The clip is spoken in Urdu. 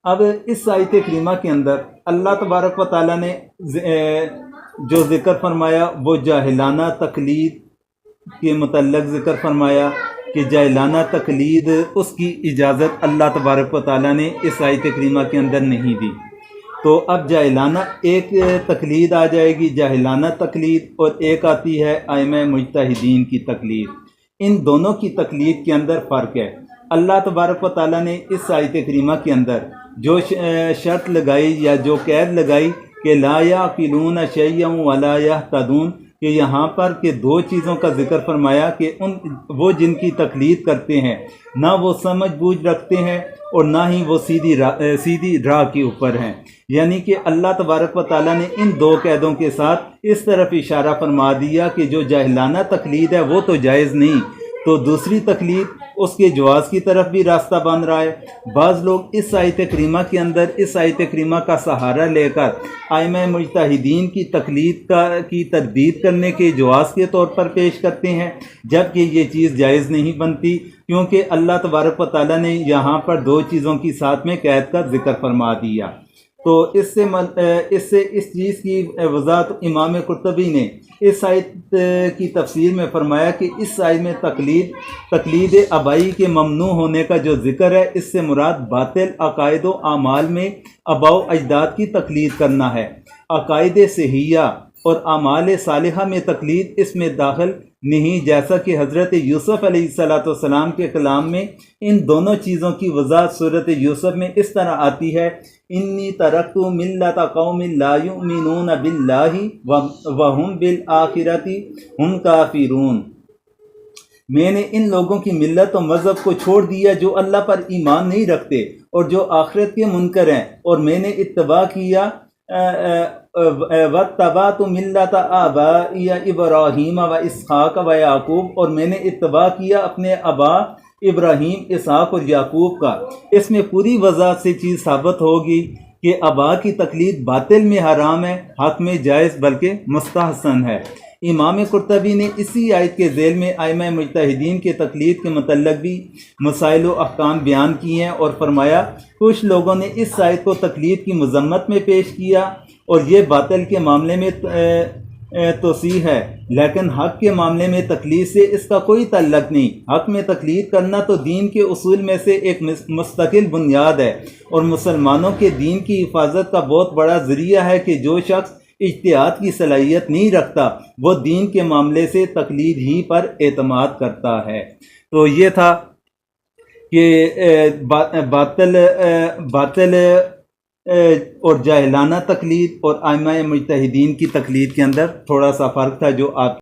اب اس آیت کریمہ کے اندر اللہ تبارک و تعالیٰ نے جو ذکر فرمایا وہ جاہلانہ تقلید کے متعلق ذکر فرمایا کہ جاہلانہ تقلید اس کی اجازت اللہ تبارک و تعالیٰ نے اس آیت کریمہ کے اندر نہیں دی۔ تو اب جاہلانہ ایک تقلید آ جائے گی، جاہلانہ تقلید، اور ایک آتی ہے ائمہ مجتہدین کی تقلید۔ ان دونوں کی تقلید کے اندر فرق ہے۔ اللہ تبارک و تعالیٰ نے اس آیت کریمہ کے اندر جو شرط لگائی یا جو قید لگائی کہ لا یعقلون شیئا ولا یہتدون، کہ یہاں پر کہ دو چیزوں کا ذکر فرمایا کہ وہ جن کی تقلید کرتے ہیں نہ وہ سمجھ بوجھ رکھتے ہیں اور نہ ہی وہ سیدھی راہ کے اوپر ہیں، یعنی کہ اللہ تبارک و تعالیٰ نے ان دو قیدوں کے ساتھ اس طرف اشارہ فرما دیا کہ جو جاہلانہ تقلید ہے وہ تو جائز نہیں، تو دوسری تقلید اس کے جواز کی طرف بھی راستہ بن رہا ہے۔ بعض لوگ اس آیت کریمہ کے اندر اس آیت کریمہ کا سہارا لے کر ائمہ مجتہدین کی تقلید کی تردید کرنے کے جواز کے طور پر پیش کرتے ہیں، جبکہ یہ چیز جائز نہیں بنتی، کیونکہ اللہ تبارک و تعالیٰ نے یہاں پر دو چیزوں کی ساتھ میں قید کا ذکر فرما دیا۔ تو اس سے اس چیز کی وضاحت امام قرطبی نے اس آیت کی تفسیر میں فرمایا کہ اس آیت میں تقلید آبائی کے ممنوع ہونے کا جو ذکر ہے، اس سے مراد باطل عقائد و اعمال میں آباء و اجداد کی تقلید کرنا ہے۔ عقائد صحیحہ اور اعمال صالحہ میں تقلید اس میں داخل نہیں، جیسا کہ حضرت یوسف علیہ السلام کے کلام میں ان دونوں چیزوں کی وضاحت سورۃ یوسف میں اس طرح آتی ہے: انی ترکت ملۃ قوم لا یؤمنون باللہ وہم بالآخرۃ ہم کافرون، میں نے ان لوگوں کی ملت و مذہب کو چھوڑ دیا جو اللہ پر ایمان نہیں رکھتے اور جو آخرت کے منکر ہیں، اور میں نے اتباع کیا واتبعت ملۃ آبائی ابراہیم و اسحاق و یعقوب، اور میں نے اتباع کیا اپنے آبا ابراہیم، اسحاق اور یعقوب کا۔ اس میں پوری وضاحت سے چیز ثابت ہوگی کہ آبا کی تقلید باطل میں حرام ہے، حق میں جائز بلکہ مستحسن ہے۔ امام قرطبی نے اسی آیت کے ذیل میں ائمہ مجتہدین کے تقلید کے متعلق بھی مسائل و احکام بیان کیے ہیں اور فرمایا کچھ لوگوں نے اس آیت کو تقلید کی مذمت میں پیش کیا اور یہ باطل کے معاملے میں توسیع ہے، لیکن حق کے معاملے میں تقلید سے اس کا کوئی تعلق نہیں۔ حق میں تقلید کرنا تو دین کے اصول میں سے ایک مستقل بنیاد ہے اور مسلمانوں کے دین کی حفاظت کا بہت بڑا ذریعہ ہے کہ جو شخص اجتہاد کی صلاحیت نہیں رکھتا وہ دین کے معاملے سے تقلید ہی پر اعتماد کرتا ہے۔ تو یہ تھا کہ باطل اور جاہلانہ تقلید اور ائمہ مجتہدین کی تقلید کے اندر تھوڑا سا فرق تھا جو آپ